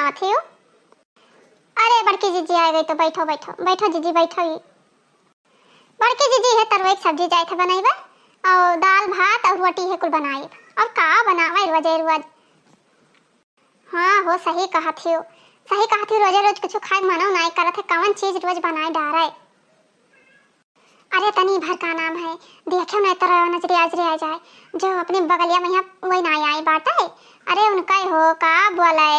बनावत हो? अरे बड़की जीजी आ गई तो बैठो बैठो बैठो जीजी बैठो। ही बड़की जीजी है तरवे सब्जी जाए थे बनाइबा और दाल भात और रोटी है कुल बनाई और का बनावे रोज। हाँ हो सही कहत हो रोज रोज कुछ खाए मनो नहीं करत है, कौन चीज रोज बनाए डारे। अरे तनी भर का नाम है देखो नहीं तरह नजरे आजरे आ जाए जो अपने बगलिया में वही ना आई बात है। अरे उनका हो का बोले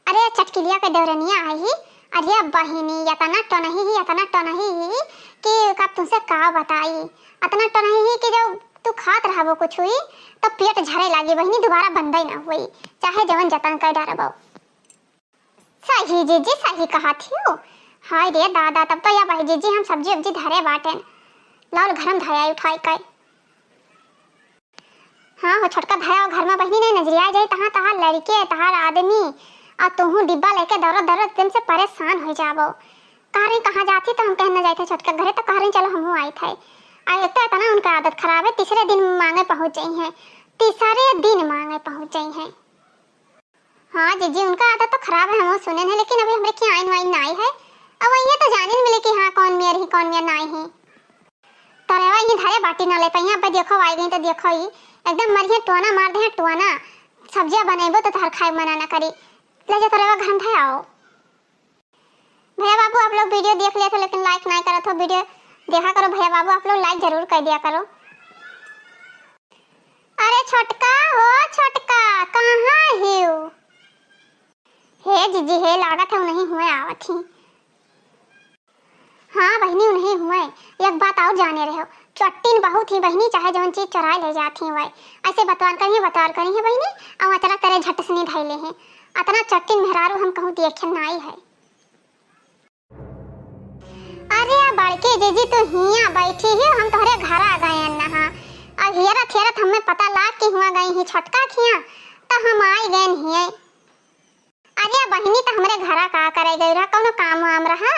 अरे चटकिलिया के दौरनिया आई। अरे बहिनी इतना तो नहीं ही कि कब तुमसे का बताई, इतना तो नहीं ही कि जब तू खात रहबो कुछ हुई तो पेट झरे लागी बहिनी, दोबारा बंदई ना हुई चाहे जवन जतन कर डरबो। सही जीजी सही कहा थी। हाय रे दादा तब तो या भाई जीजी हम सब्जी उब्जी धरे बाटे लाल घरम धराई उठाई कर। हाँ हो छोटका धरा घर में बहिनी नहीं नजरिया जाए तहाँ तहाँ लड़के तहार आदमी और तुहू डिब्बा लेके दौड़त दिन से परेशान हो जाबो। कहाँ कहाँ जाती तो हम कहना जाते छोटका घरे तो कह चलो हम आई थे। आई तो ना उनका आदत खराब है, तीसरे दिन मांगे पहुंच गई हैं, हाँ जीजी उनका आदत तो खराब है हम सुने हैं, लेकिन अभी हमारे क्या आइन वाइन नहीं है। अब वही तो जाने मिले कि हाँ कौन मेयर ही कौन मेयर नहीं है। तरेवा ही धरे बाटी ना ले पाई। अब देखो आई गई तो देखो ही एकदम मरिए टोना मार दे टोना सब्जियां बनेबो तो तहर खाए मना ना करी ले जा तरेवा घर थे आओ। भैया बाबू आप लोग वीडियो देख लिया था लेकिन लाइक नहीं करा था, वीडियो देखा करो भैया बाबू आप लोग लाइक जरूर कर दिया करो। अरे छोटका कहाँ हियो? हे जीजी हे लागत है नहीं हुए आवत ही। हाँ बहनी नहीं हुए। एक बात और जाने रहे हो चट्टीन बहुत ही बहनी चाहे जौन चीज चुरा ले जाती है ऐसे बतवार करी है बहनी और अतरा करे झट से नहीं धैले हैं। अतना चट्टीन मेहरारू हम कहूँ देखे नहीं है। अरे बड़के जीजी तो हिया बैठी ही हम तोहरे घर आ गए नहा और हियरत हमें पता लाग के हुआ गई ही छोटका खिया तो हम आई गए हिये। अरे बहनी तो हमारे घर का करे गई रहा कौन काम वाम रहा?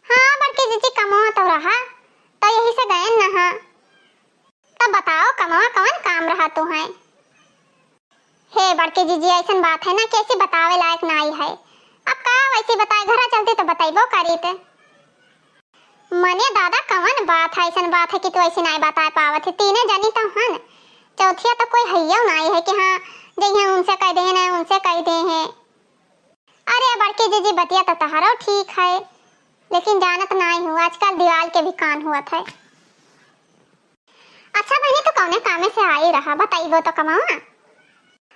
हाँ बड़के जीजी कमावा तो रहा तो यही से गए नहा। तो बताओ कमावा कौन काम रहा तू है? हे बड़के जीजी ऐसा बात है ना कैसे बतावे लायक नहीं है। अब का वैसे बताए घर चलते तो बताइबो करी थे मने दादा कौन बात है? ऐसा बात है कि तू ऐसे नहीं बता पावत है। तीने जनी तो हन चौथिया तो कोई हैया नहीं है कि हाँ जइया उनसे कह दे ना उनसे कह दे हैं। अरे बड़के जीजी बतिया तो तहारो ठीक है लेकिन जानत नहीं हूँ आजकल दीवाल के भी कान हुआ था। अच्छा बहनी तो कौने कामे से आई रहा बताइबो तो कमावा।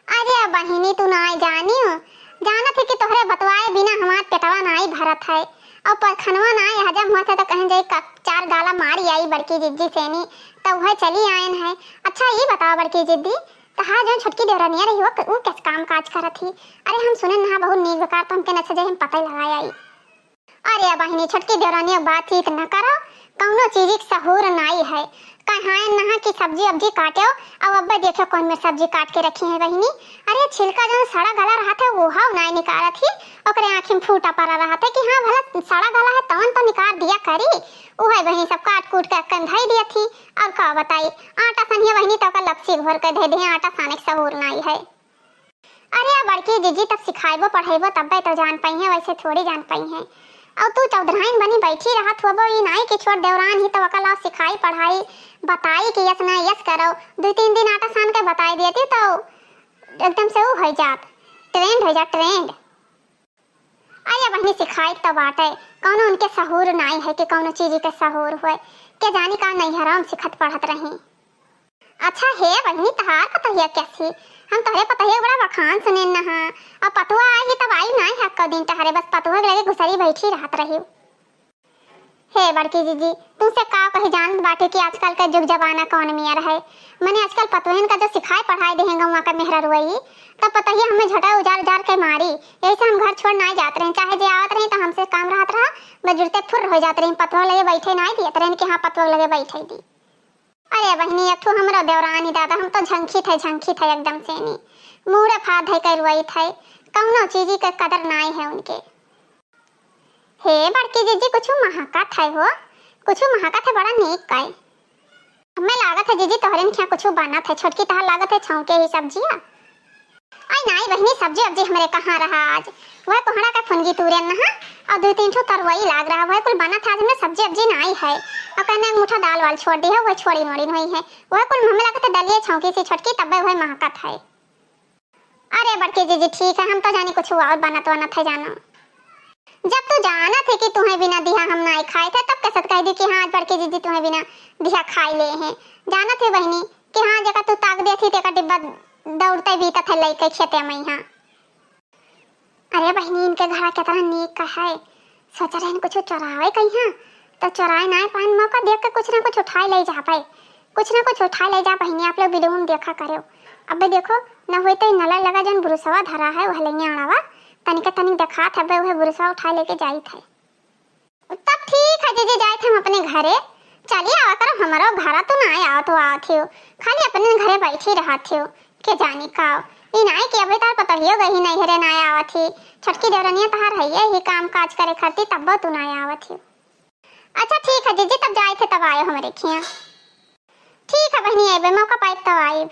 अरे बहनी तू ना जानी हो जानत है कि तोहरे बतवाए बिना हमार पेटवा नहीं भरत है और परखनवा नहीं हजम हुआ था तो कहीं जाई चार गाला मारी आई बड़की जिद्दी सेनी तो वह चली आयन है। अच्छा ये बताओ बड़की जिद्दी तहार जो छोटकी देवरानिया रही वो कैसे काम काज करत थी? अरे हम सुने ना बहुत नीक बेकार तो हमके नसे हम पता ही लगाया आई। अरे बहनी छोटकी देवरानिया बातचीत न करो कौनो चीज की सहूर नहीं है। कहाँ नहा की सब्जी अब्जी काटे और अब देखो कौन में सब्जी काट के रखी है बहनी। अरे छिलका जो सड़ा गला रहा था वो हाव नहीं निकाला थी ओकरे आँखी में फूटा पड़ा रहा था कि हाँ भला सड़ा गला है तवन तो निकाल दिया करी वो है बहनी सब काट कूट कर कंधाई दिया थी। और का बताई आटा सनिया बहनी तो का लपसी भर कर दे दे आटा साने की सहूर नहीं है। अरे बड़की जीजी तब सिखाइबो पढ़ाइबो तब तो जान पाई है वैसे थोड़ी जान पाई है। और तू चौधराइन बनी बैठी रहा थोबो ये नहीं कि छोड़ देवरान ही तो वकला सिखाई पढ़ाई बताई कि यस ना यस करो 2-3 दिन आटा सान के बताई देती तो एकदम से वो हो जात ट्रेंड हो जा ट्रेंड। आया बहनी सिखाई तो बाटे कौनो उनके सहूर नहीं है कि कौनो चीज के सहूर हुए के जानी का नहीं हराम सिखत पढ़त रही। अच्छा है बहनी तहार का तो कैसी हम तोहरे पता है बड़ा बखान सुने नहा और पतुआ आई तब आई नहीं है का दिन तहरे बस पतुआ लगे घुसरी बैठी रहत रही। हे बड़की जीजी तुमसे का कही जान बाटे कि आजकल का जुग जमाना कौन मियर है। मैंने आजकल पतुहन का जो सिखाई पढ़ाई दे गौवा का मेहरा रुई तब पता ही हमें झटा उजार के मारी यही से हम घर छोड़ नहीं जाते रहे चाहे जे आवत रहे तो हमसे काम रहत रहा बजुरते फुर हो जाते रहे पतुआ लगे बैठे नहीं दिए रहे कि हाँ पतुआ लगे बैठे दी। अरे बहनी अथु हमरा देवरानी दादा हम तो झंखी थे एकदम से नी मुड़े फाद है करवाई थे कौनो चीज के कदर नहीं है उनके। हे बड़की जीजी कुछ महाकत है हो कुछ महाकत है बड़ा नीक का हमें लागत है जीजी तोहरे में क्या कुछ बना था छोटकी तहार लागत है छौके ही सब्जियां। आई नाई बहनी सब्जी अब्जी हमरे कहाँ रहा आज। वह कोहड़ा का फुनगी तूरे न हा और दो तीन ठो तरवई लाग रहा। वह कुल बना था आज में सब्जी अब्जी नाई है और कहने एक मुठा दाल वाल छोड़ दी है। वह छोड़ी मोड़ी नहीं है। वह कुल हमें लगता दलिए छौंकी सी छटकी तब वह महकत है। अरे बड़के जीजी ठीक है, हम तो जानी कुछ और बनत वनत है जानो। जब तू जाना थे कि तुम्हें बिना दिया हम नहीं खाए थे तब कैसे कह दी कि हाँ आज बड़के जीजी तुम्हें बिना दिया खाई ले हैं। जाना थे बहनी कि हाँ जगह तू ताक दे थी तेका डिब्बा दौड़ते बीता था लई के खेते में यहाँ। अरे बहनी इनके घर कितना नीक का है। सोचा रहे कुछ चोरावे कहीं हाँ तो चोराए ना पान मौका देख के कुछ ना कुछ उठाए ले जा पाए। कुछ ना कुछ उठा ले जा बहनी। आप लोग वीडियो में देखा करो। अबे देखो न होते तो नला लगा जन बुरुसवा धरा है वह लेंगे आड़ावा तनिक तनिक देखा था वह बुरुसवा उठा लेके जाई थे। तब ठीक है जीजी जाए थे हम अपने घरे। चलिए आवा करो हमारो घर तो ना आओ तो आओ थियो खाली अपने घरे बैठी रहा थियो के जानी का इन आए कि अबे तार पता हियो गई नहीं हरे ना आवा थी। छटकी देवरनिया तहार है ही काम काज करे करती तब तू ना आवा थियो। अच्छा ठीक है जीजी तब जाए थे तब आयो हमारे खिया। ठीक है बहनी आए मौका पाए तब आए।